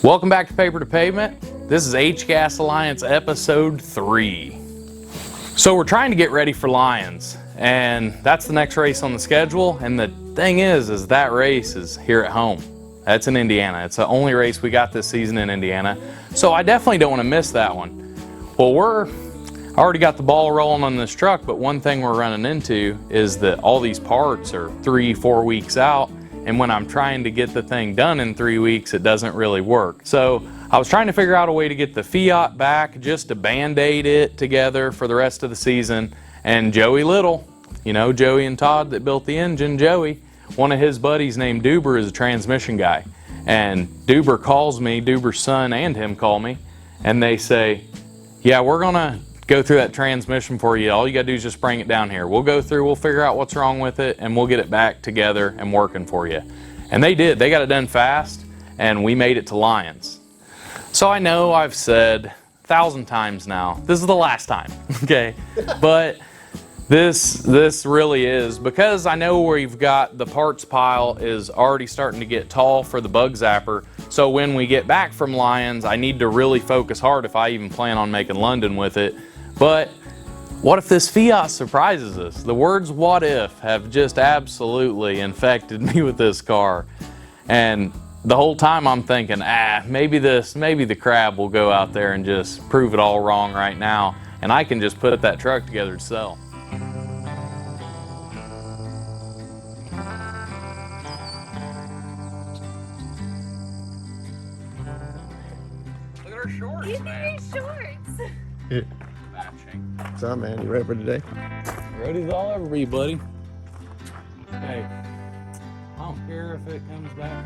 Welcome back to Paper to Pavement. This is HGA Alliance episode 3. So we're trying to get ready for Lions, and that's the next race on the schedule. And the thing is that race is here at home. That's in Indiana. It's the only race we got this season in Indiana. So I definitely don't want to miss that one. Well, I already got the ball rolling on this truck, but one thing we're running into is that all these parts are 3-4 weeks out. And when I'm trying to get the thing done in 3 weeks, it doesn't really work. So I was trying to figure out a way to get the Fiat back just to band-aid it together for the rest of the season. And Joey Little, you know, Joey and Todd that built the engine, Joey, one of his buddies named Duber is a transmission guy. And Duber calls me, Duber's son and him call me, and they say, yeah, we're gonna go through that transmission for you. All you gotta do is just bring it down here. We'll go through, we'll figure out what's wrong with it, and we'll get it back together and working for you. And they did. They got it done fast, and we made it to Lions. So I know I've said 1,000 times now, this is the last time, okay? But this really is, because I know where you've got the parts pile is already starting to get tall for the bug zapper. So when we get back from Lions, I need to really focus hard if I even plan on making London with it. But what if this Fiat surprises us? The words "what if" have just absolutely infected me with this car. And the whole time I'm thinking, maybe the crab will go out there and just prove it all wrong right now, and I can just put that truck together to sell. Look at our shorts, man. Shorts. Matching. What's up, man? You ready for today? Ready as I'll ever be, buddy. Hey, I don't care if it comes back.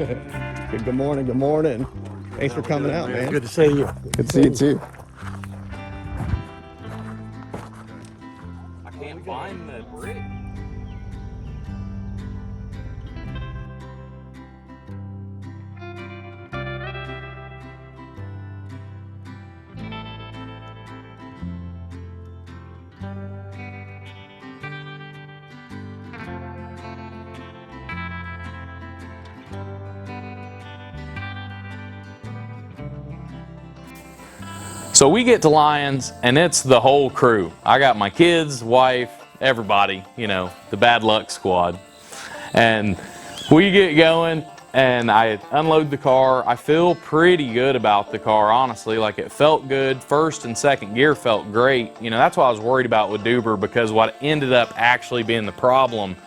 Good morning. Good morning. Thanks for coming out, man. Good to see you. Good to see you too. I can't find the brick. So we get to Lions, and it's the whole crew. I got my kids, wife, everybody, you know, the bad luck squad. And we get going, and I unload the car. I feel pretty good about the car, honestly. Like, it felt good. First and second gear felt great. You know, that's what I was worried about with Duber, because what ended up actually being the problem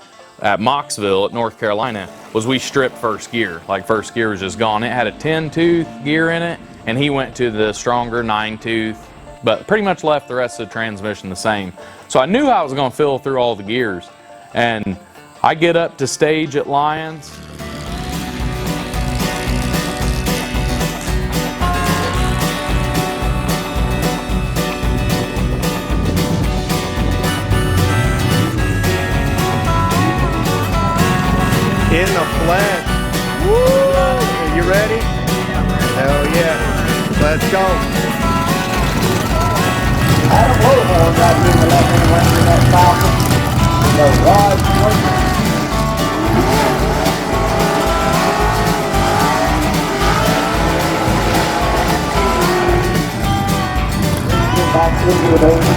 at Moxville at North Carolina was we stripped first gear. Like, first gear was just gone. It had a 10-tooth gear in it, and he went to the stronger 9-tooth, but pretty much left the rest of the transmission the same. So I knew I was going to fill through all the gears. And I get up to stage at Lions. In the flesh. Woo! Are you ready? Hell yeah. Let's go. Adam Blowhorn got in the left hand went through that Falcon. The rod swinging. Get back into it over.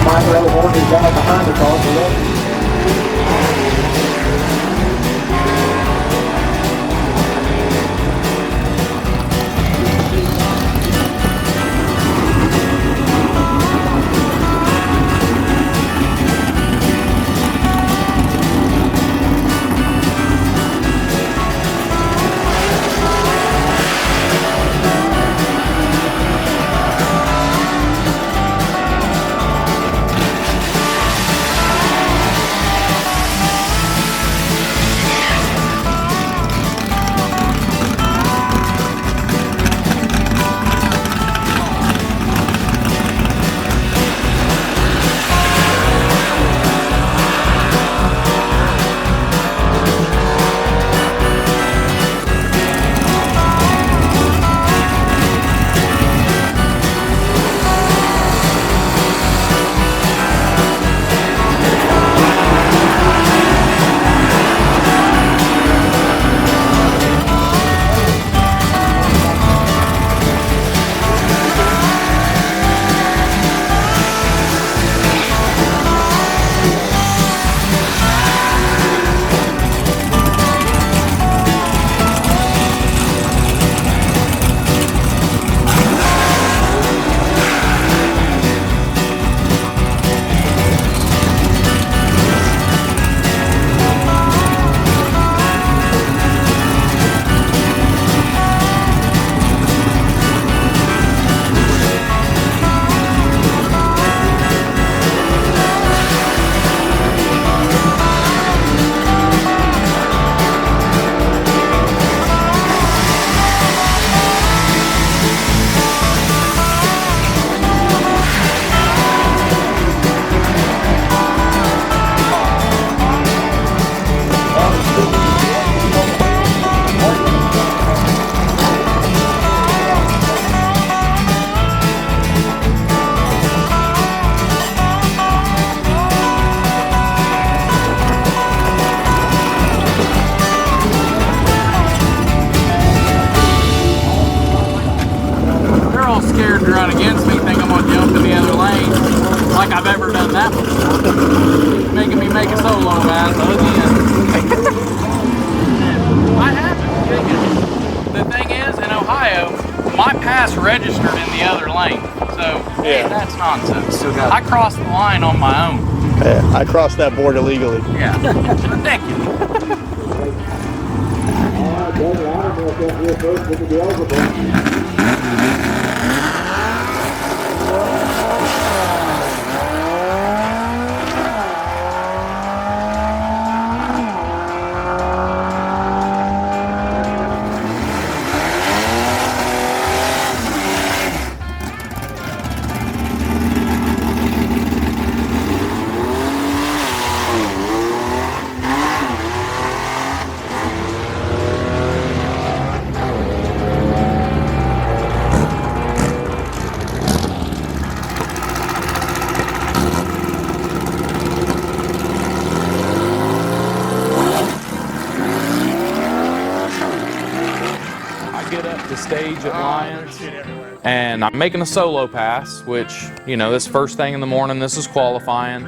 Michael Blowhorn is down behind the car already. to run against me, think I'm going to jump in the other lane like I've ever done that before. Making me make a solo pass again. I haven't. The thing is, in Ohio, my pass registered in the other lane. So, hey, that's nonsense. I crossed the line on my own. Yeah, I crossed that board illegally. Yeah, ridiculous. Stage at Lions, and I'm making a solo pass, which, you know, this first thing in the morning, this is qualifying.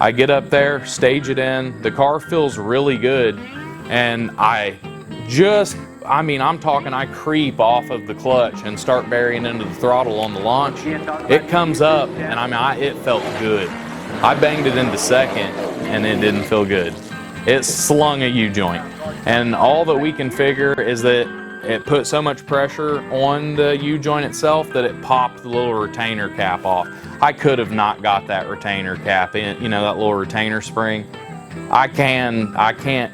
I get up there, stage it in, the car feels really good, and I'm talking, I creep off of the clutch and start burying into the throttle on the launch. It comes up, and it felt good. I banged it into second, and it didn't feel good. It slung a U-joint, and all that we can figure is that it put so much pressure on the U-joint itself that it popped the little retainer cap off. I could have not got that retainer cap in, you know, that little retainer spring. I can't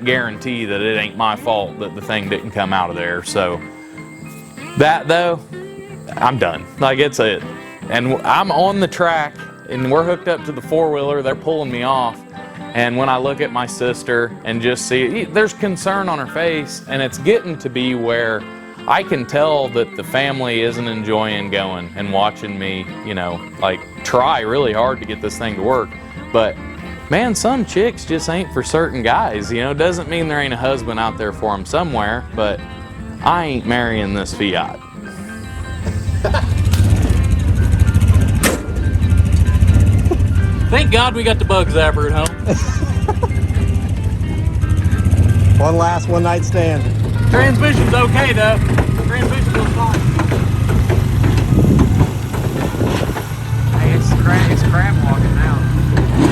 guarantee that it ain't my fault that the thing didn't come out of there. So that though, I'm done. Like, it's it. And I'm on the track and we're hooked up to the four-wheeler. They're pulling me off. And when I look at my sister and just see, there's concern on her face, and it's getting to be where I can tell that the family isn't enjoying going and watching me, you know, like, try really hard to get this thing to work. But man, some chicks just ain't for certain guys, you know. Doesn't mean there ain't a husband out there for them somewhere, but I ain't marrying this Fiat. Thank God we got the bug zapper at home. One last one-night stand. Transmission's okay though. Transmission was fine. Hey, it's crab walking now.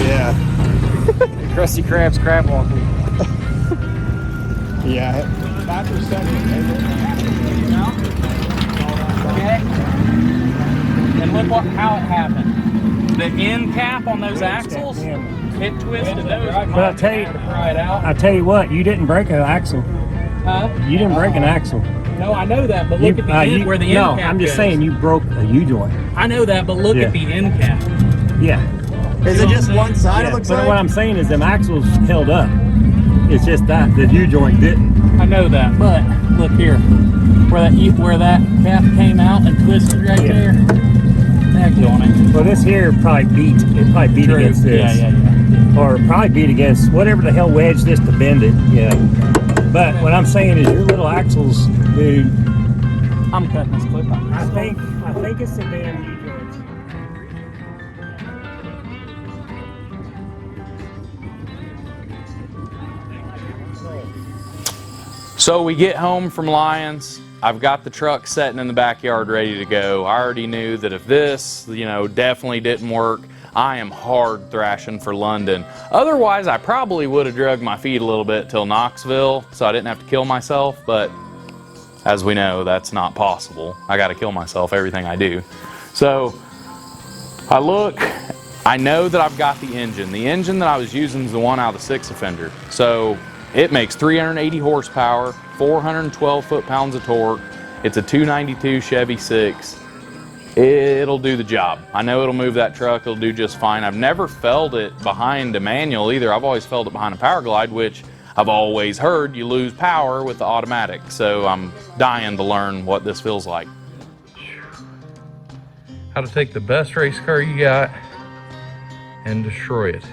Yeah. Krusty Krab's crab walking. Yeah. Okay. And look how it happened. The end cap on those axles, it twisted those. But I tell you what, you didn't break an axle. Huh? You didn't break an axle. No, I know that, but look at the end where the end cap No, I'm just goes. saying you broke a U-joint. I know that, but look at the end cap. Yeah. Is it just one side Yeah, it looks but like? what I'm saying is them axles held up. It's just that the U-joint didn't. I know that, but look here, where that cap came out and twisted right there. Heck on it. Well, this here probably beat. It probably beat against this. Yeah. Or probably beat against whatever the hell wedged this to bend it. Yeah. But what I'm saying is your little axles, dude. I'm cutting this clip off. I think it's the damn U-joints. So we get home from Lions. I've got the truck sitting in the backyard ready to go. I already knew that if this, you know, definitely didn't work, I am hard thrashing for London. Otherwise, I probably would have dragged my feet a little bit till Knoxville, so I didn't have to kill myself, but as we know, that's not possible. I gotta kill myself everything I do. So I look, I know that I've got the engine. The engine that I was using is the one out of the 6-cylinder. So it makes 380 horsepower, 412 foot-pounds of torque. It's a 292 Chevy 6. It'll do the job. I know it'll move that truck. It'll do just fine. I've never felt it behind a manual either. I've always felt it behind a Power Glide, which I've always heard you lose power with the automatic. So I'm dying to learn what this feels like. How to take the best race car you got and destroy it.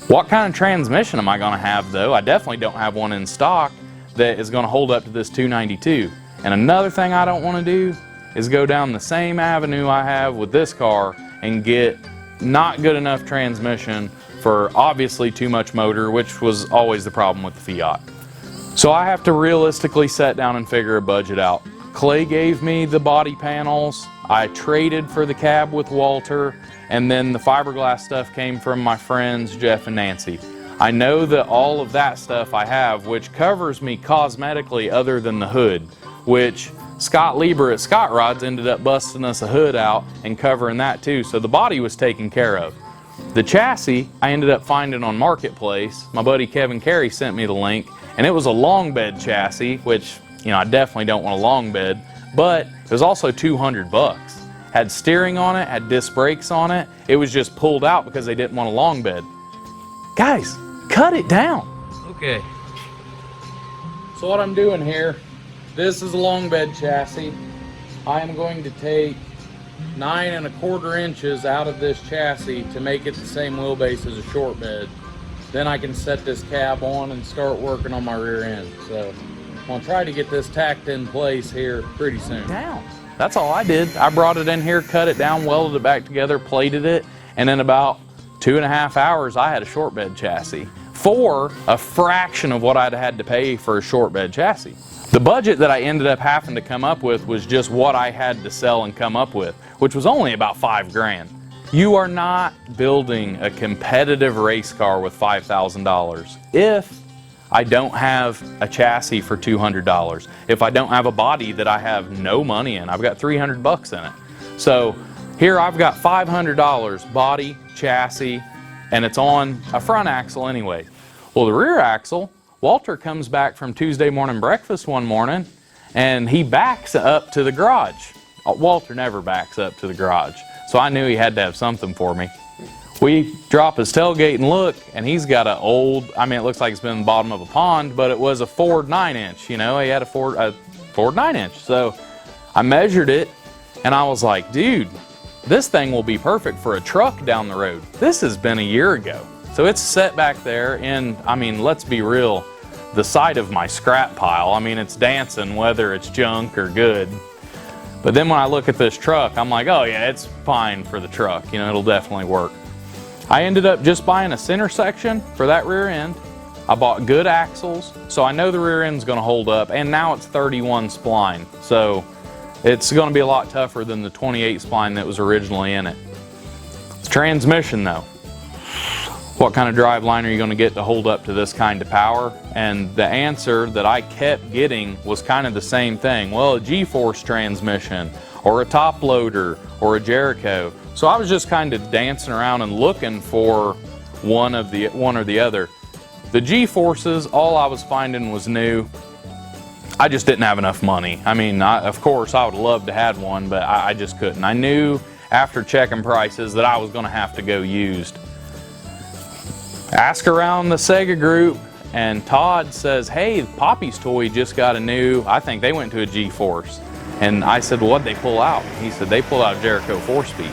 What kind of transmission am I going to have though? I definitely don't have one in stock that is going to hold up to this 292. And another thing I don't want to do is go down the same avenue I have with this car and get not good enough transmission for obviously too much motor, which was always the problem with the Fiat. So I have to realistically sit down and figure a budget out. Clay gave me the body panels, I traded for the cab with Walter, and then the fiberglass stuff came from my friends Jeff and Nancy. I know that all of that stuff I have, which covers me cosmetically other than the hood, which Scott Lieber at Scott Rods ended up busting us a hood out and covering that too, so the body was taken care of. The chassis I ended up finding on Marketplace. My buddy Kevin Carey sent me the link, and it was a long bed chassis, which, you know, I definitely don't want a long bed, but it was also 200 bucks. Had steering on it, had disc brakes on it. It was just pulled out because they didn't want a long bed. Guys, cut it down. Okay. So what I'm doing here, this is a long bed chassis. I am going to take 9 1/4 inches out of this chassis to make it the same wheelbase as a short bed. Then I can set this cab on and start working on my rear end. So I'm gonna try to get this tacked in place here pretty soon. Down. That's all I did. I brought it in here, cut it down, welded it back together, plated it, and in about 2.5 hours I had a short bed chassis for a fraction of what I'd had to pay for a short bed chassis. The budget that I ended up having to come up with was just what I had to sell and come up with, which was only about $5 grand. You are not building a competitive race car with $5,000 if I don't have a chassis for $200. If I don't have a body that I have no money in, I've got 300 bucks in it. So here I've got $500 body, chassis, and it's on a front axle anyway. Well, the rear axle, Walter comes back from Tuesday morning breakfast one morning and he backs up to the garage. Walter never backs up to the garage, so I knew he had to have something for me. We drop his tailgate and look, and he's got an old, I mean, it looks like it's been in the bottom of a pond, but it was a Ford 9-inch, you know, he had a Ford 9-inch. So I measured it and I was like, dude, this thing will be perfect for a truck down the road. This has been a year ago. So it's set back there and, I mean, let's be real, the side of my scrap pile, I mean, it's dancing whether it's junk or good. But then when I look at this truck, I'm like, oh yeah, it's fine for the truck, you know, it'll definitely work. I ended up just buying a center section for that rear end. I bought good axles, so I know the rear end's gonna hold up, and now it's 31 spline, so it's gonna be a lot tougher than the 28 spline that was originally in it. It's transmission though. What kind of driveline are you gonna get to hold up to this kind of power? And the answer that I kept getting was kind of the same thing. Well, a G-force transmission, or a top loader, or a Jericho. So I was just kind of dancing around and looking for one or the other. The G-forces, all I was finding was new. I just didn't have enough money. I mean, of course, I would love to have one, but I just couldn't. I knew after checking prices that I was gonna have to go used. Ask around the Sega group, and Todd says, hey, Poppy's Toy just got a new, I think they went to a G-force. And I said, well, what'd they pull out? He said, they pulled out a Jericho 4-speed.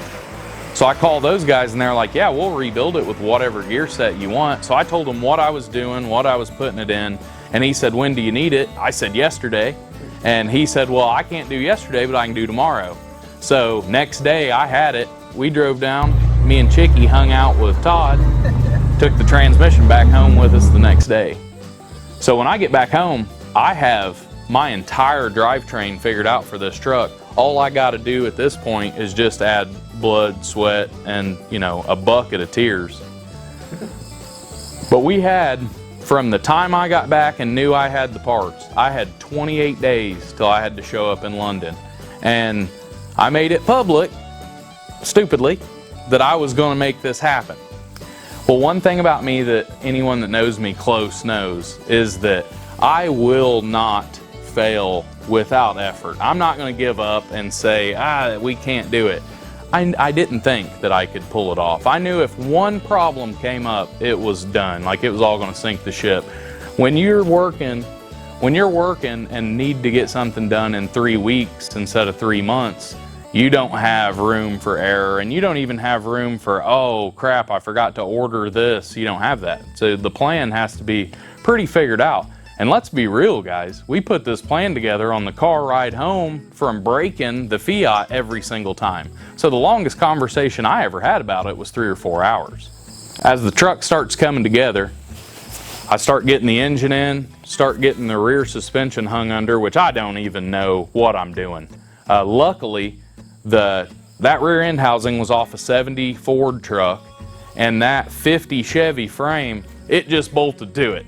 So I called those guys and they're like, yeah, we'll rebuild it with whatever gear set you want. So I told them what I was doing, what I was putting it in. And he said, when do you need it? I said, yesterday. And he said, well, I can't do yesterday, but I can do tomorrow. So next day I had it. We drove down, me and Chicky hung out with Todd, took the transmission back home with us the next day. So when I get back home, I have my entire drivetrain figured out for this truck. All I got to do at this point is just add blood, sweat, and, you know, a bucket of tears. But we had, from the time I got back and knew I had the parts, I had 28 days till I had to show up in London. And I made it public, stupidly, that I was going to make this happen. Well, one thing about me that anyone that knows me close knows is that I will not fail without effort. I'm not going to give up and say, we can't do it. I didn't think that I could pull it off. I knew if one problem came up, it was done. Like it was all going to sink the ship. When you're working and need to get something done in 3 weeks instead of 3 months, you don't have room for error, and you don't even have room for, oh crap, I forgot to order this. You don't have that. So the plan has to be pretty figured out. And let's be real, guys, we put this plan together on the car ride home from breaking the Fiat every single time. So the longest conversation I ever had about it was 3 or 4 hours. As the truck starts coming together, I start getting the engine in, start getting the rear suspension hung under, which I don't even know what I'm doing. Luckily, that rear end housing was off a 70 Ford truck, and that 50 Chevy frame, it just bolted to it.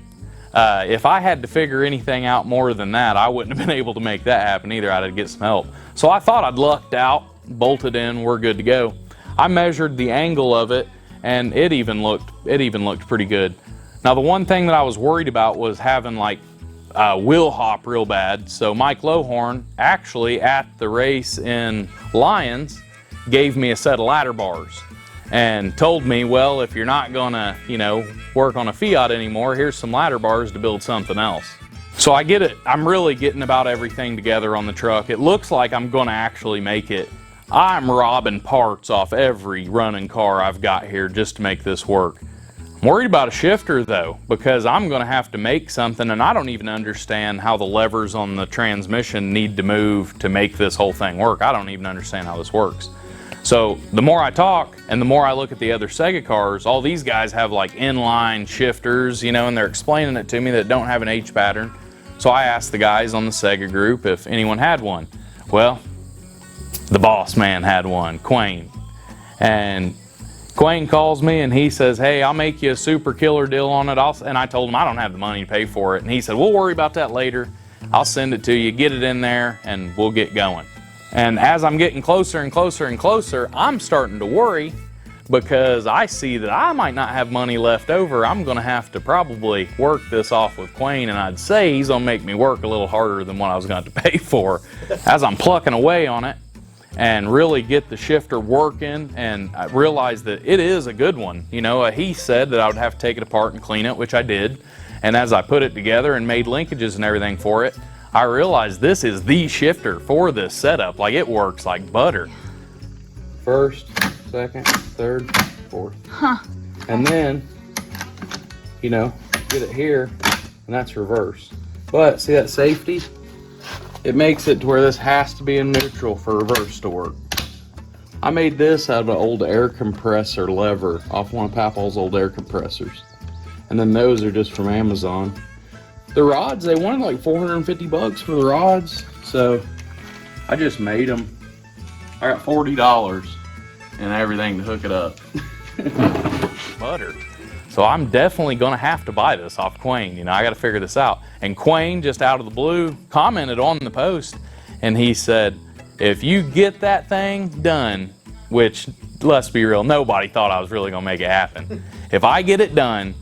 If I had to figure anything out more than that, I wouldn't have been able to make that happen either. I'd have to get some help. So I thought I'd lucked out, bolted in, we're good to go. I measured the angle of it, and it even looked pretty good. Now the one thing that I was worried about was having like wheel hop real bad. So Mike Lowhorn actually at the race in Lyons gave me a set of ladder bars and told me, well, if you're not gonna, work on a Fiat anymore, here's some ladder bars to build something else. So I get it. I'm really getting about everything together on the truck. It looks like I'm gonna actually make it. I'm robbing parts off every running car I've got here just to make this work. I'm worried about a shifter though, because I'm gonna have to make something, and I don't even understand how the levers on the transmission need to move to make this whole thing work. I don't even understand how this works. So the more I talk and the more I look at the other Sega cars, all these guys have like inline shifters, and they're explaining it to me that don't have an H pattern. So I asked the guys on the Sega group if anyone had one. Well, the boss man had one, Quayne. And Quayne calls me and he says, hey, I'll make you a super killer deal on it. And I told him I don't have the money to pay for it. And he said, we'll worry about that later. I'll send it to you, get it in there, and we'll get going. And as I'm getting closer and closer and closer, I'm starting to worry because I see that I might not have money left over. I'm gonna have to probably work this off with Quayne, and I'd say he's gonna make me work a little harder than what I was going to pay for. As I'm plucking away on it, and really get the shifter working, and I realized that it is a good one. He said that I would have to take it apart and clean it, which I did. And as I put it together and made linkages and everything for it, I realized this is the shifter for this setup. Like, it works like butter. First, second, third, fourth. Huh. And then, get it here, and that's reverse. But see that safety? It makes it to where this has to be in neutral for reverse to work. I made this out of an old air compressor lever off one of Papaw's old air compressors. And then those are just from Amazon. The rods, they wanted like 450 bucks for the rods. So I just made them. I got $40 and everything to hook it up. Butter. So I'm definitely gonna have to buy this off Quayne. I gotta figure this out. And Quayne, just out of the blue, commented on the post, and he said, if you get that thing done, which, let's be real, nobody thought I was really gonna make it happen. If I get it done,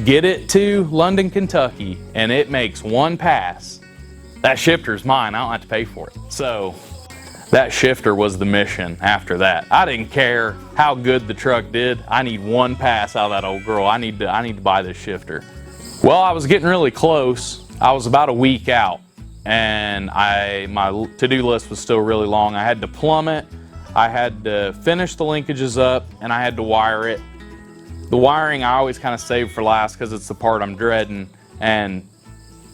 get it to London, Kentucky, and it makes one pass, that shifter's mine. I don't have to pay for it. So that shifter was the mission after that. I didn't care how good the truck did. I need one pass out of that old girl. I need to buy this shifter. Well, I was getting really close. I was about a week out, and my to-do list was still really long. I had to plumb it, I had to finish the linkages up, and I had to wire it. The wiring I always kind of save for last because it's the part I'm dreading. And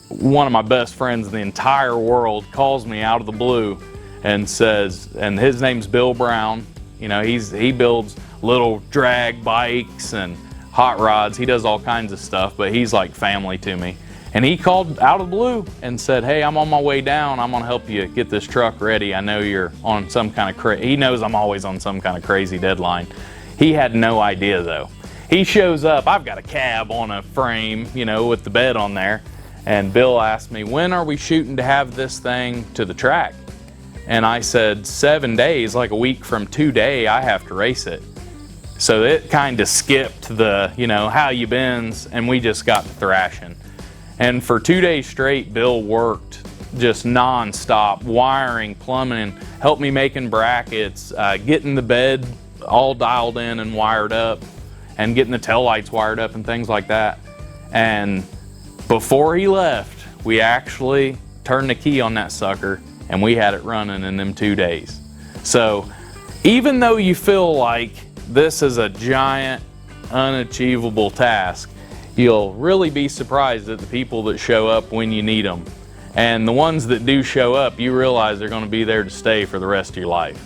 one of my best friends in the entire world calls me out of the blue and says, and his name's Bill Brown. He builds little drag bikes and hot rods. He does all kinds of stuff, but he's like family to me. And he called out of the blue and said, hey, I'm on my way down. I'm gonna help you get this truck ready. I know you're on some kind of he knows I'm always on some kind of crazy deadline. He had no idea though. He shows up, I've got a cab on a frame, with the bed on there. And Bill asked me, when are we shooting to have this thing to the track? And I said, 7 days, like a week from today, I have to race it. So it kind of skipped the, how you been's, and we just got to thrashing. And for 2 days straight, Bill worked just non-stop, wiring, plumbing, helped me making brackets, getting the bed all dialed in and wired up, and getting the taillights wired up and things like that. And before he left, we actually turned the key on that sucker, and we had it running in them 2 days. So even though you feel like this is a giant, unachievable task, you'll really be surprised at the people that show up when you need them. And the ones that do show up, you realize they're going to be there to stay for the rest of your life.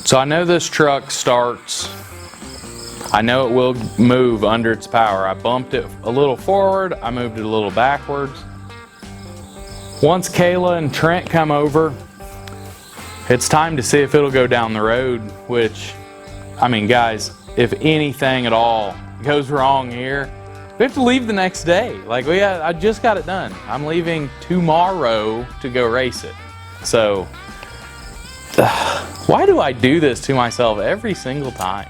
So I know this truck starts, I know it will move under its power. I bumped it a little forward, I moved it a little backwards. Once Kayla and Trent come over, it's time to see if it'll go down the road, which, I mean guys, if anything at all goes wrong here, we have to leave the next day. Like I just got it done. I'm leaving tomorrow to go race it. So, why do I do this to myself every single time?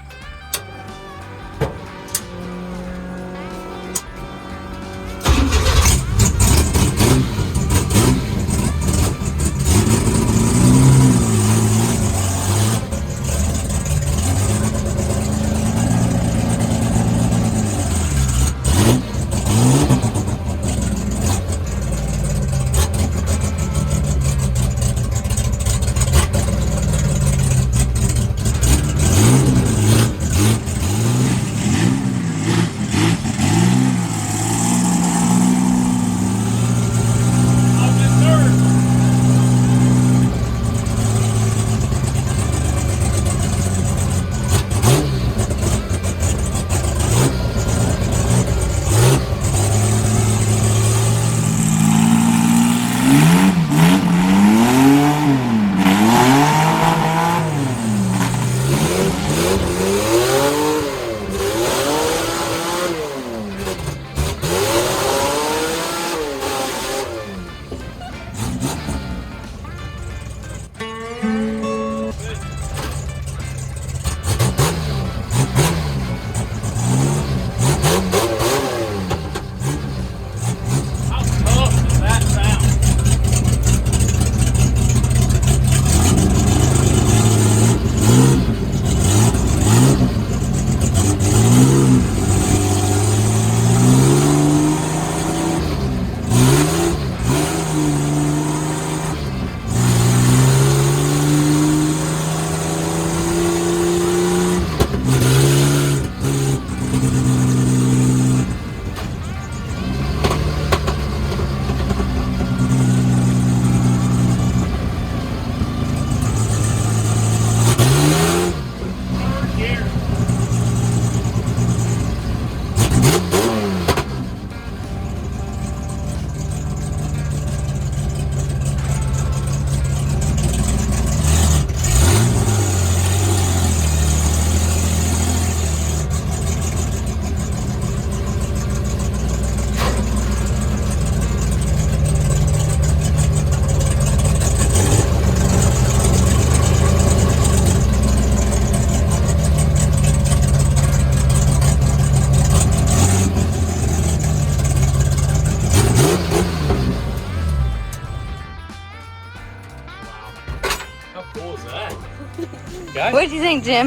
What do you think, Jim?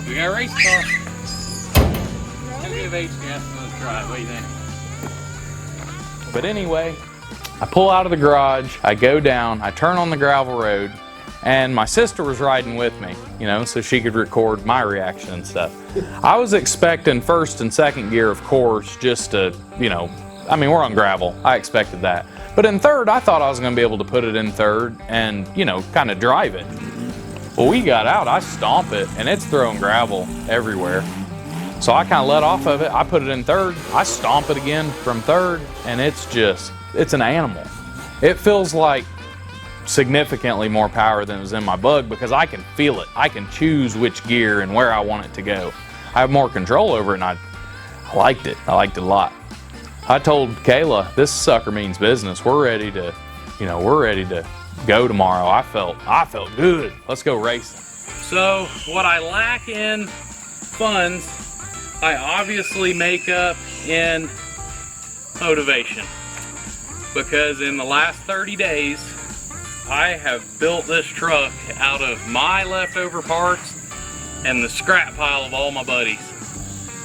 We got a race car. Let's give HGA another try. What do you think? But anyway, I pull out of the garage, I go down, I turn on the gravel road, and my sister was riding with me, you know, so she could record my reaction and stuff. I was expecting first and second gear, of course, just to, you know, I mean, we're on gravel. I expected that. But in third, I thought I was going to be able to put it in third and, you know, kind of drive it. Well, we got out, I stomp it, and it's throwing gravel everywhere. So I kind of let off of it. I put it in third. I stomp it again from third, and it's just, it's an animal. It feels like significantly more power than was in my Bug because I can feel it. I can choose which gear and where I want it to go. I have more control over it, and I liked it. I liked it a lot. I told Kayla, this sucker means business. We're ready to, you know, we're ready to go tomorrow. I felt good. Let's go racing. So what I lack in funds, I obviously make up in motivation. Because in the last 30 days, I have built this truck out of my leftover parts and the scrap pile of all my buddies.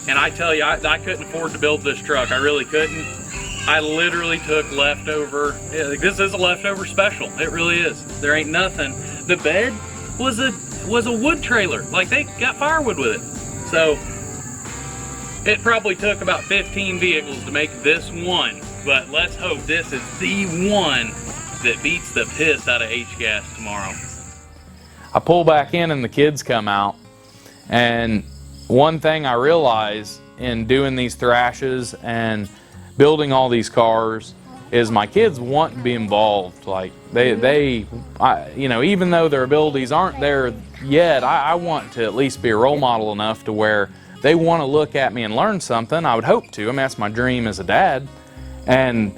And I tell you, I couldn't afford to build this truck. I really couldn't. I literally took leftover, this is a leftover special. It really is. There ain't nothing. The bed was a wood trailer. Like, they got firewood with it. So it probably took about 15 vehicles to make this one. But let's hope this is the one that beats the piss out of H-Gas tomorrow. I pull back in and the kids come out, and one thing I realize in doing these thrashes and building all these cars is my kids want to be involved. Like you know, even though their abilities aren't there yet, I want to at least be a role model enough to where they want to look at me and learn something. I would hope to. I mean, that's my dream as a dad. And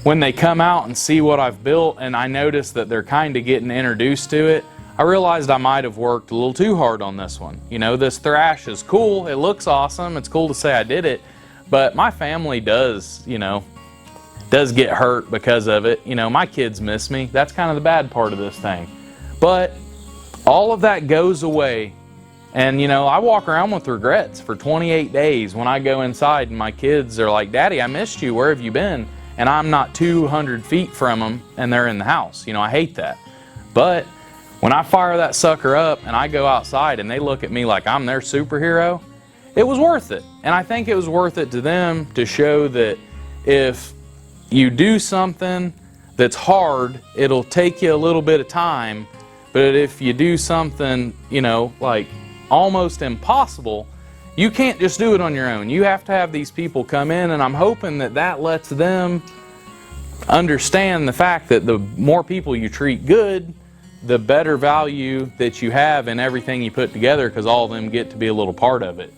when they come out and see what I've built and I notice that they're kind of getting introduced to it, I realized I might have worked a little too hard on this one. You know, this thrash is cool. It looks awesome. It's cool to say I did it. But my family does, you know, does get hurt because of it. You know, my kids miss me. That's kind of the bad part of this thing. But all of that goes away. And, you know, I walk around with regrets for 28 days when I go inside and my kids are like, Daddy, I missed you. Where have you been? And I'm not 200 feet from them and they're in the house. You know, I hate that. But when I fire that sucker up and I go outside and they look at me like I'm their superhero, it was worth it. And I think it was worth it to them to show that if you do something that's hard, it'll take you a little bit of time. But if you do something, you know, like almost impossible, you can't just do it on your own. You have to have these people come in, and I'm hoping that that lets them understand the fact that the more people you treat good, the better value that you have in everything you put together, because all of them get to be a little part of it.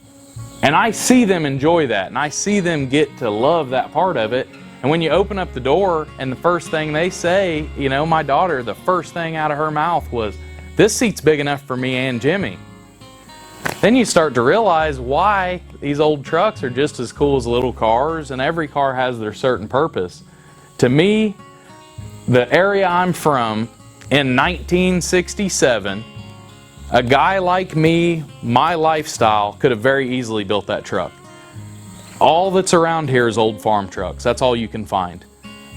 And I see them enjoy that, and I see them get to love that part of it. And when you open up the door and the first thing they say, you know, my daughter, the first thing out of her mouth was, "This seat's big enough for me and Jimmy." Then you start to realize why these old trucks are just as cool as little cars, and every car has their certain purpose. To me, the area I'm from, in 1967, a guy like me, my lifestyle, could have very easily built that truck. All that's around here is old farm trucks. That's all you can find.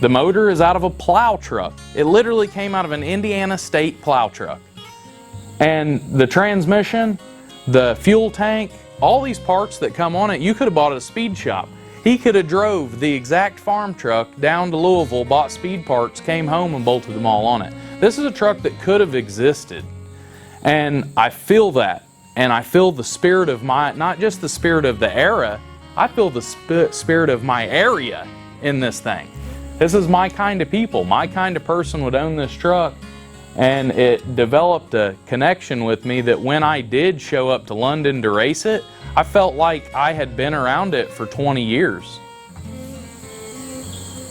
The motor is out of a plow truck. It literally came out of an Indiana State plow truck. And the transmission, the fuel tank, all these parts that come on it, you could have bought at a speed shop. He could have drove the exact farm truck down to Louisville, bought speed parts, came home and bolted them all on it. This is a truck that could have existed. And I feel that. And I feel the spirit of my, not just the spirit of the era, I feel the spirit of my area in this thing. This is my kind of people. My kind of person would own this truck. And it developed a connection with me that when I did show up to London to race it, I felt like I had been around it for 20 years.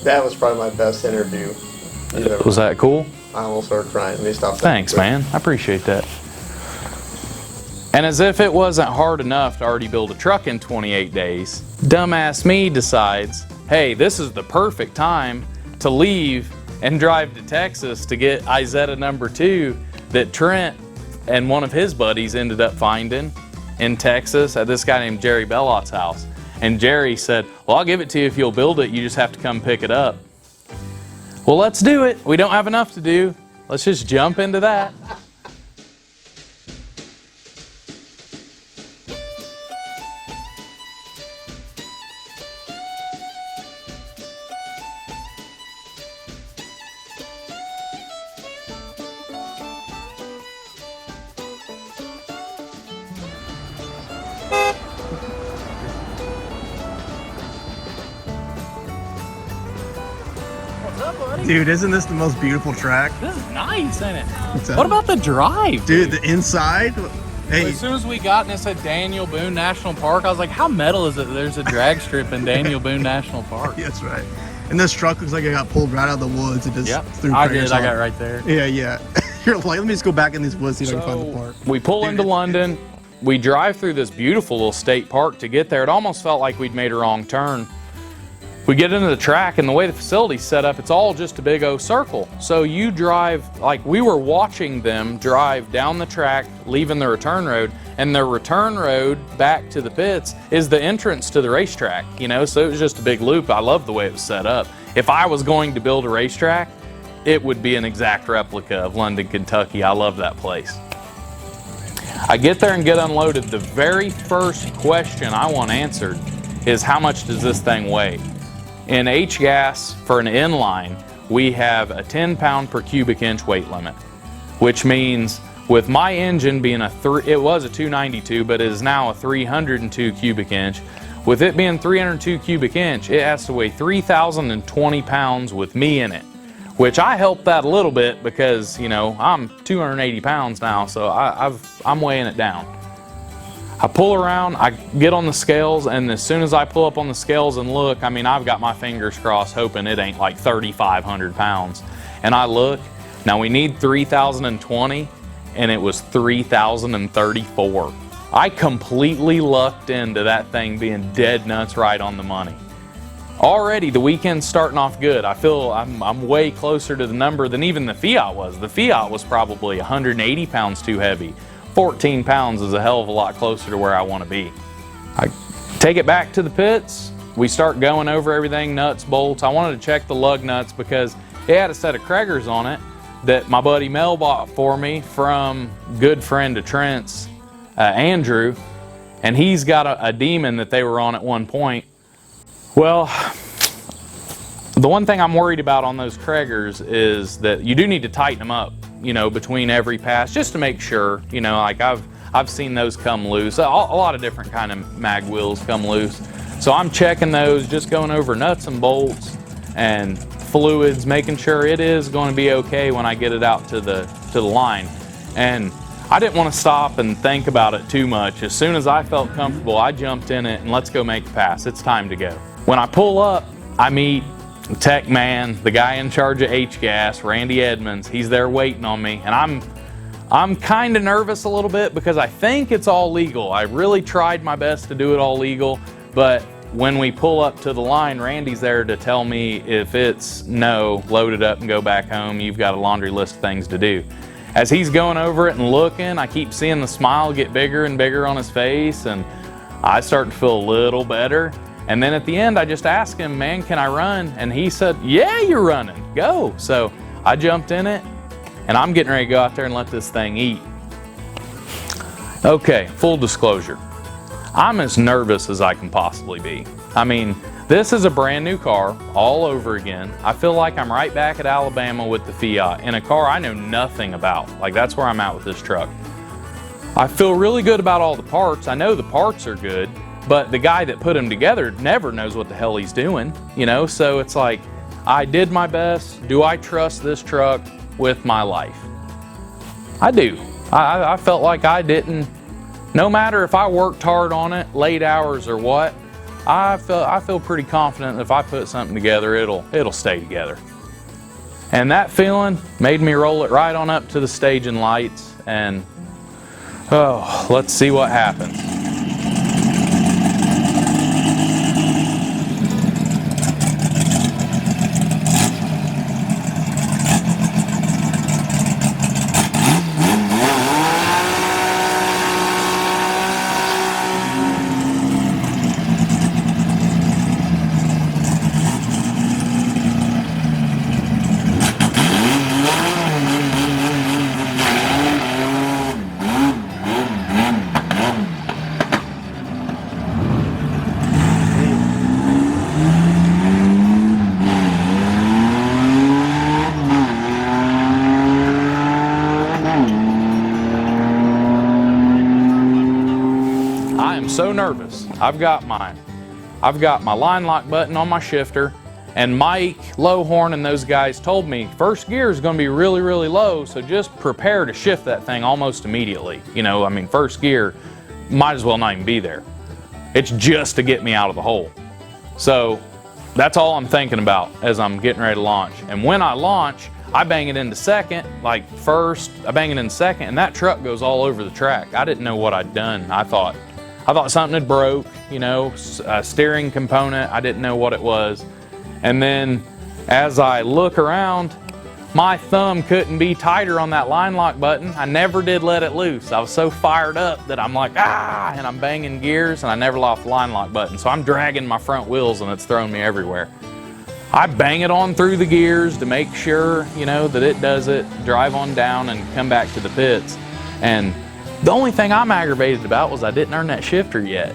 That was probably my best interview. Was that cool? I almost started crying. Let me stop. Thanks, man. I appreciate that. And as if it wasn't hard enough to already build a truck in 28 days, dumbass me decides, hey, this is the perfect time to leave and drive to Texas to get Izetta number 2 that Trent and one of his buddies ended up finding in Texas at this guy named Jerry Bellot's house. And Jerry said, well, I'll give it to you if you'll build it. You just have to come pick it up. Well, let's do it. We don't have enough to do. Let's just jump into that. Dude, isn't this the most beautiful track? This is nice, isn't it? What's What about the drive? Dude, the inside? Hey, As soon as we got and it said Daniel Boone National Park, I was like, how metal is it? There's a drag strip in Daniel Boone National Park. that's right. And this truck looks like it got pulled right out of the woods. It just threw I prayers did. I on got it. right there. Yeah. You're like, let me just go back in these woods, see if I can find the park. We pull into London. We drive through this beautiful little state park to get there. It almost felt like we'd made a wrong turn. We get into the track, and the way the facility's set up, it's all just a big O circle. So you drive, like we were watching them drive down the track, leaving the return road, and the return road back to the pits is the entrance to the racetrack, you know? So it was just a big loop. I love the way it was set up. If I was going to build a racetrack, it would be an exact replica of London, Kentucky. I love that place. I get there and get unloaded. The very first question I want answered is, how much does this thing weigh? In HGAS, for an inline, we have a 10 pound per cubic inch weight limit, which means with my engine being it was a 292, but it is now a 302 cubic inch. With it being 302 cubic inch, it has to weigh 3,020 pounds with me in it, which I helped that a little bit because, you know, I'm 280 pounds now, so I'm weighing it down. I pull around, I get on the scales, and as soon as I pull up on the scales and look, I mean, I've got my fingers crossed hoping it ain't like 3,500 pounds. And I look, now we need 3,020, and it was 3,034. I completely lucked into that thing being dead nuts right on the money. Already the weekend's starting off good. I feel I'm way closer to the number than even the Fiat was. The Fiat was probably 180 pounds too heavy. 14 pounds is a hell of a lot closer to where I want to be. I take it back to the pits. We start going over everything, nuts, bolts. I wanted to check the lug nuts because it had a set of Kraggers on it that my buddy Mel bought for me from good friend of Trent's, Andrew, and he's got a Demon that they were on at one point. Well, the one thing I'm worried about on those Kraggers is that you do need to tighten them up, you know, between every pass, just to make sure, you know, like I've seen those come loose. A lot of different kind of mag wheels come loose. So I'm checking those, just going over nuts and bolts and fluids, making sure it is going to be okay when I get it out to the line. And I didn't want to stop and think about it too much. As soon as I felt comfortable, I jumped in it and let's go make a pass. It's time to go. When I pull up, I meet the tech man, the guy in charge of HGAS, Randy Edmonds. He's there waiting on me, and I'm kind of nervous a little bit because I think it's all legal. I really tried my best to do it all legal, but when we pull up to the line, Randy's there to tell me if it's no, load it up and go back home. You've got a laundry list of things to do. As he's going over it and looking, I keep seeing the smile get bigger and bigger on his face, and I start to feel a little better. And then at the end, I just asked him, man, can I run? And he said, yeah, you're running, go. So I jumped in it, and I'm getting ready to go out there and let this thing eat. Okay, full disclosure. I'm as nervous as I can possibly be. I mean, this is a brand new car all over again. I feel like I'm right back at Alabama with the Fiat in a car I know nothing about. Like, that's where I'm at with this truck. I feel really good about all the parts. I know the parts are good. But the guy that put them together never knows what the hell he's doing, you know? So it's like, I did my best. Do I trust this truck with my life? I do. I felt like I didn't, no matter if I worked hard on it, late hours or what, I feel pretty confident that if I put something together, it'll stay together. And that feeling made me roll it right on up to the staging lights, and oh, let's see what happens. I am so nervous. I've got my line lock button on my shifter, and Mike Lowhorn and those guys told me first gear is going to be really, really low, so just prepare to shift that thing almost immediately. You know, I mean, first gear might as well not even be there. It's just to get me out of the hole. So that's all I'm thinking about as I'm getting ready to launch. And when I launch, I bang it into second, like first, I bang it in second, and that truck goes all over the track. I didn't know what I'd done. I thought something had broke, you know, a steering component. I didn't know what it was. And then as I look around, my thumb couldn't be tighter on that line lock button. I never did let it loose. I was so fired up that I'm like, ah, and I'm banging gears, and I never lost the line lock button. So I'm dragging my front wheels, and it's throwing me everywhere. I bang it on through the gears to make sure, you know, that it does it, drive on down and come back to the pits. And the only thing I'm aggravated about was I didn't earn that shifter yet.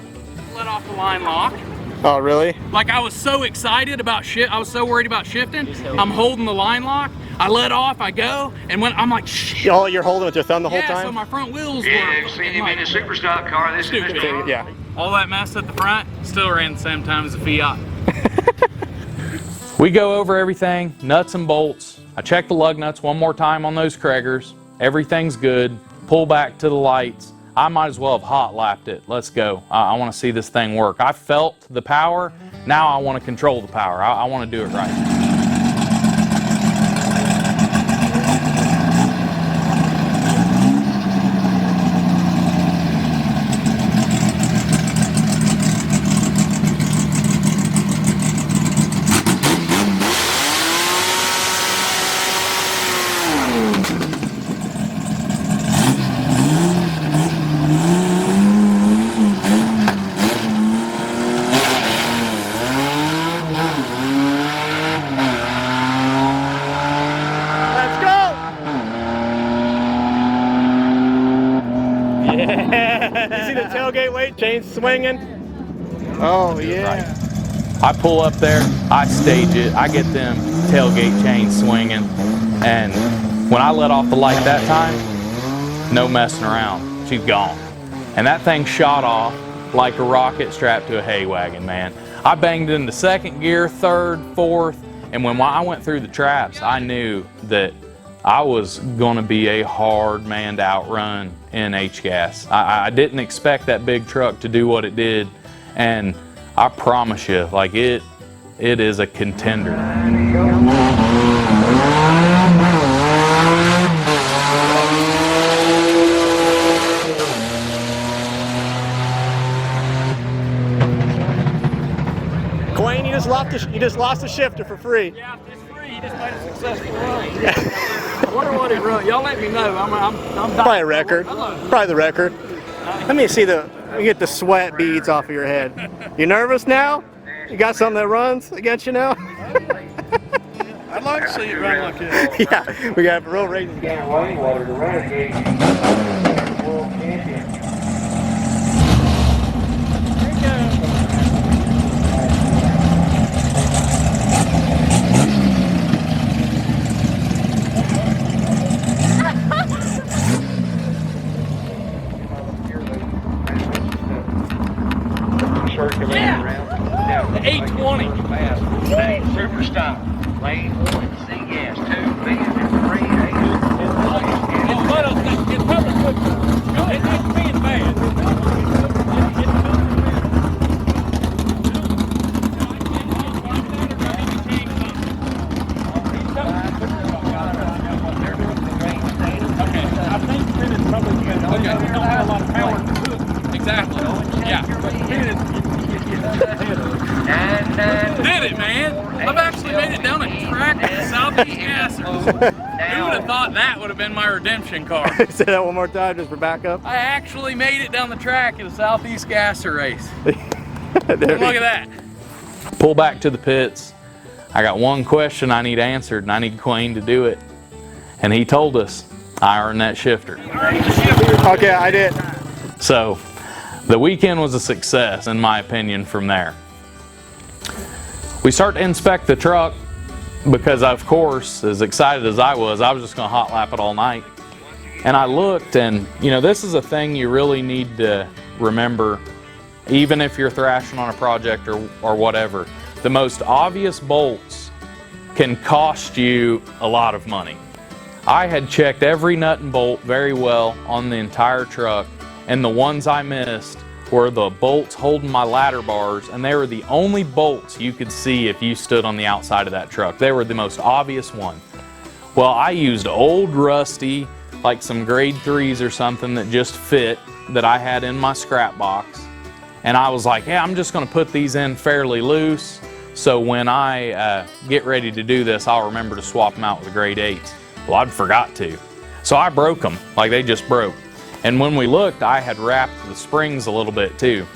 Let off the line lock. Oh, really? Like, I was so excited about I was so worried about shifting. I'm holding the line lock. I let off, I go, and when I'm like, shit. Oh, you're holding with your thumb the whole Yeah, time? so my front wheels Yeah, were seen him in a super stock car. This is stupid. Mr. Yeah. All that mess at the front still ran the same time as a Fiat. We go over everything, nuts and bolts. I check the lug nuts one more time on those Kraggers. Everything's good. Pull back to the lights. I might as well have hot lapped it. Let's go. I want to see this thing work. I felt the power. Now I want to control the power. I want to do it right. You see the tailgate weight chain swinging? Oh, yeah. I pull up there, I stage it, I get them tailgate chains swinging, and when I let off the light that time, no messing around, she's gone. And that thing shot off like a rocket strapped to a hay wagon, man. I banged it into second gear, third, fourth, and when I went through the traps, I knew that I was going to be a hard man to outrun in HGAS. I didn't expect that big truck to do what it did, and I promise you, like, it is a contender. Quayne, you just lost the shifter for free. Yeah, it's free. He just made a successful run. I wonder what he run. Y'all let me know. I'm Probably a record. Probably the record. Let me see let me get the sweat beads off of your head. You nervous now? You got something that runs against you now? I'd like to see it run like this. Yeah, we got a real racing game. Rainwater, the renegade world champion. The 820. Super stock. Lane 1, C gas, 2, B, and 3, A. It's probably good. It's being bad. I think it's probably good. Okay. We don't have a lot of power to cook. Exactly. Yeah. Did it, man? I've actually made it down a track to the Southeast Gasser. Who would have thought that would have been my redemption car? Say that one more time just for backup. I actually made it down the track at a Southeast Gasser race. Look Look at that. Pull back to the pits. I got one question I need answered, and I need Quayne to do it. And he told us, I earned that shifter. Okay, I did. So, the weekend was a success, in my opinion, from there. We start to inspect the truck because, of course, as excited as I was just going to hot lap it all night. And I looked, and, you know, this is a thing you really need to remember even if you're thrashing on a project or whatever, the most obvious bolts can cost you a lot of money. I had checked every nut and bolt very well on the entire truck, and the ones I missed were the bolts holding my ladder bars, and they were the only bolts you could see if you stood on the outside of that truck. They were the most obvious one. Well, I used old rusty, like some grade 3s or something that just fit, that I had in my scrap box. And I was like, yeah, I'm just gonna put these in fairly loose, so when I get ready to do this, I'll remember to swap them out with the grade 8s. Well, I'd forgot to. So I broke them, like they just broke. And when we looked, I had wrapped the springs a little bit too.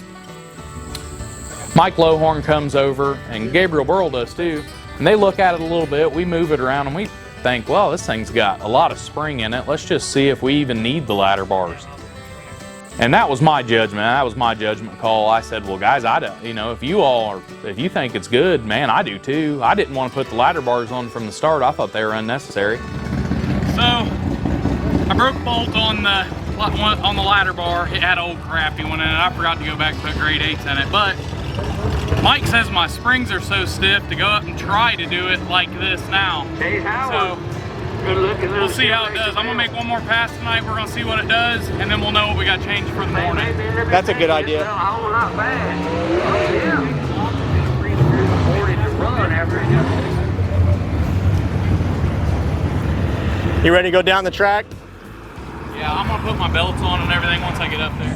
Mike Lowhorn comes over, and Gabriel Burl does too, and they look at it a little bit, we move it around, and we think, well, this thing's got a lot of spring in it. Let's just see if we even need the ladder bars. And that was my judgment. That was my judgment call. I said, well, guys, I don't, if you think it's good, man, I do too. I didn't want to put the ladder bars on from the start. I thought they were unnecessary. So I broke a bolt on the ladder bar. It had an old crappy one in it. I forgot to go back and put grade 8s in it, but Mike says my springs are so stiff to go up and try to do it like this now. So we'll see how it does. I'm gonna make one more pass tonight. We're gonna see what it does, and then we'll know what we got changed for the morning. That's a good idea. You ready to go down the track? Yeah, I'm gonna put my belts on and everything once I get up there.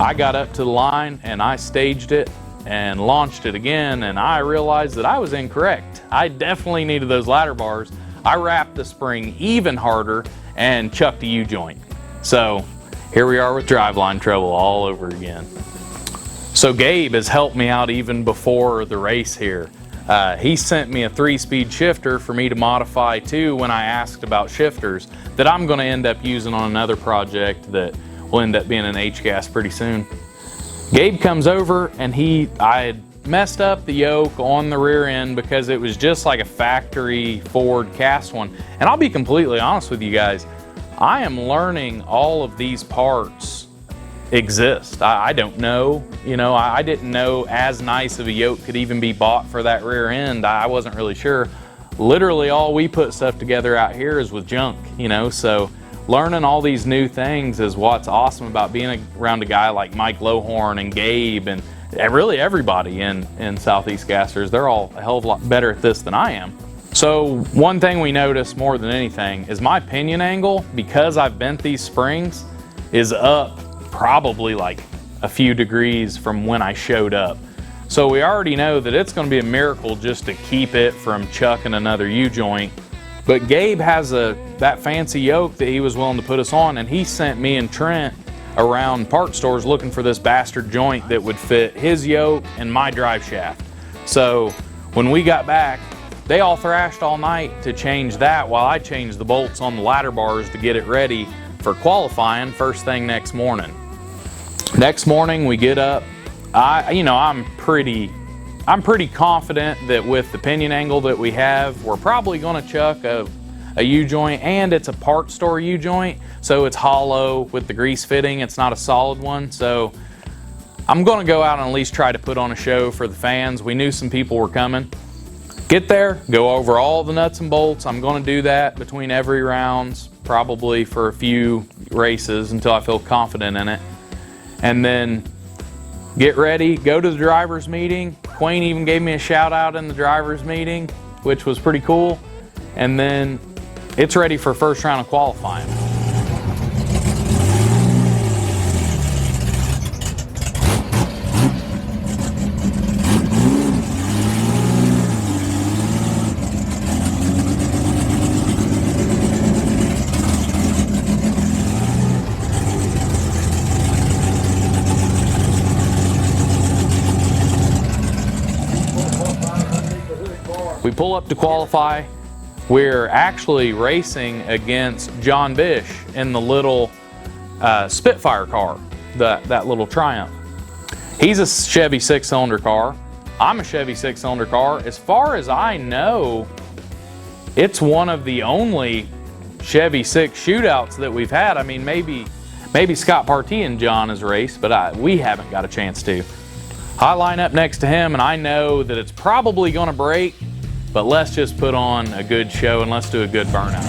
I got up to the line and I staged it and launched it again, and I realized that I was incorrect. I definitely needed those ladder bars. I wrapped the spring even harder and chucked a U-joint. So here we are with driveline trouble all over again. So Gabe has helped me out even before the race here. He sent me a 3-speed shifter for me to modify too when I asked about shifters that I'm going to end up using on another project that will end up being an H-gas pretty soon. Gabe comes over, and I had messed up the yoke on the rear end because it was just like a factory Ford cast one. And I'll be completely honest with you guys, I am learning all of these parts exist. I don't know, I didn't know as nice of a yoke could even be bought for that rear end. I wasn't really sure. Literally all we put stuff together out here is with junk, so learning all these new things is what's awesome about being around a guy like Mike Lowhorn and Gabe and really everybody in Southeast Gassers. They're all a hell of a lot better at this than I am. So one thing we noticed more than anything is my pinion angle, because I've bent these springs, is up probably like a few degrees from when I showed up. So we already know that it's going to be a miracle just to keep it from chucking another U-joint. But Gabe has that fancy yoke that he was willing to put us on, and he sent me and Trent around part stores looking for this bastard joint that would fit his yoke and my drive shaft. So when we got back, they all thrashed all night to change that while I changed the bolts on the ladder bars to get it ready for qualifying first thing next morning. Next morning we get up. I'm pretty confident that with the pinion angle that we have, we're probably going to chuck a U-joint, and it's a part store U-joint, so it's hollow with the grease fitting. It's not a solid one, so I'm going to go out and at least try to put on a show for the fans. We knew some people were coming. Get there, go over all the nuts and bolts. I'm going to do that between every rounds, probably for a few races until I feel confident in it. And then get ready, go to the driver's meeting. Quayne even gave me a shout out in the driver's meeting, which was pretty cool. And then it's ready for first round of qualifying. pull up to qualify. We're actually racing against John Bish in the little Spitfire car, that little Triumph. He's a Chevy 6-cylinder car. I'm a Chevy 6-cylinder car. As far as I know, it's one of the only Chevy 6 shootouts that we've had. I mean, maybe Scott Partee and John has raced, but we haven't got a chance to. I line up next to him, and I know that it's probably going to break, but let's just put on a good show and let's do a good burnout.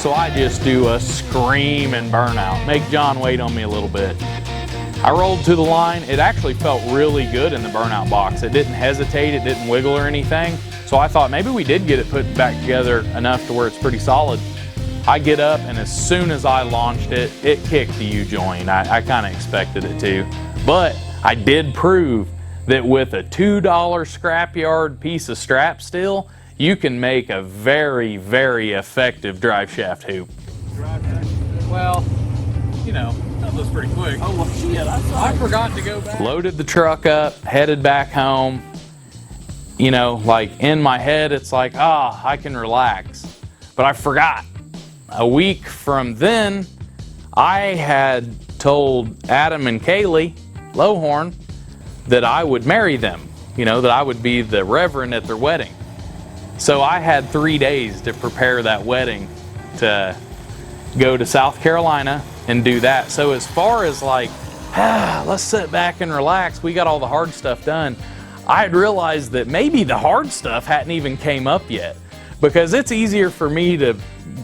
So I just do a scream and burnout. Make John wait on me a little bit. I rolled to the line. It actually felt really good in the burnout box. It didn't hesitate, it didn't wiggle or anything. So I thought maybe we did get it put back together enough to where it's pretty solid. I get up, and as soon as I launched it, it kicked the U-joint. I kind of expected it to. But I did prove that with a $2 scrapyard piece of strap steel, you can make a very, very effective drive shaft hoop. Well, you know, that was pretty quick. Oh, well, shit, I forgot to go back. Loaded the truck up, headed back home. You know, like in my head, it's like, I can relax. But I forgot. A week from then, I had told Adam and Kaylee Lowhorn that I would marry them. You know, that I would be the reverend at their wedding. So I had 3 days to prepare that wedding, to go to South Carolina and do that. So as far as like, let's sit back and relax, we got all the hard stuff done. I had realized that maybe the hard stuff hadn't even came up yet, because it's easier for me to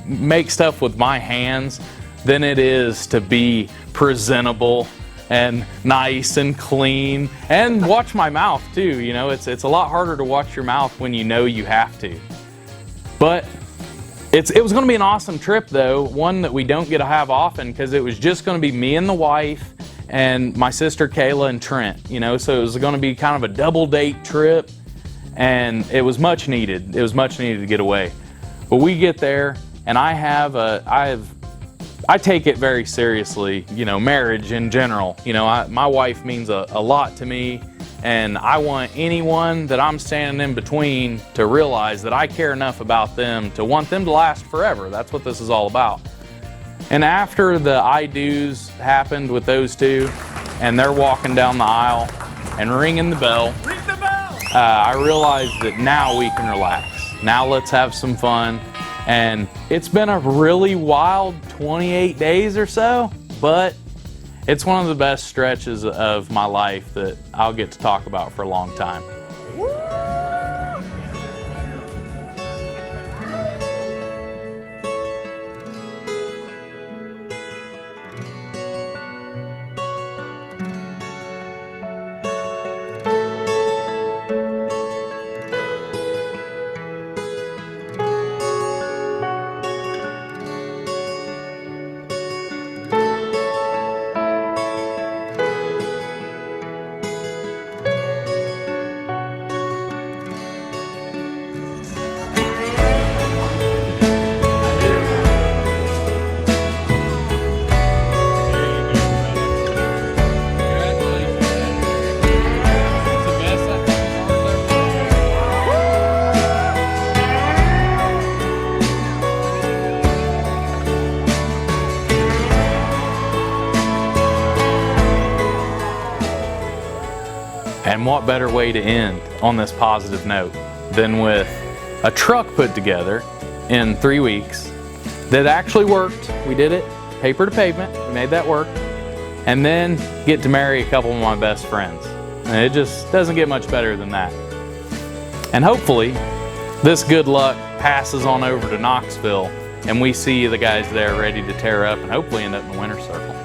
make stuff with my hands than it is to be presentable and nice and clean, and watch my mouth too. You know, it's a lot harder to watch your mouth when you know you have to. But it was going to be an awesome trip, though, one that we don't get to have often, because it was just going to be me and the wife and my sister Kayla and Trent. You know, so it was going to be kind of a double date trip, and it was much needed. It was much needed to get away. But we get there, and I take it very seriously, you know, marriage in general. You know, my wife means a lot to me, and I want anyone that I'm standing in between to realize that I care enough about them to want them to last forever. That's what this is all about. And after the I do's happened with those two, and they're walking down the aisle and ringing the bell, I realized that now we can relax. Now let's have some fun. And it's been a really wild 28 days or so, but it's one of the best stretches of my life that I'll get to talk about for a long time. And what better way to end on this positive note than with a truck put together in 3 weeks that actually worked. We did it paper to pavement, we made that work, and then get to marry a couple of my best friends. And it just doesn't get much better than that. And hopefully this good luck passes on over to Knoxville and we see the guys there ready to tear up and hopefully end up in the winner's circle.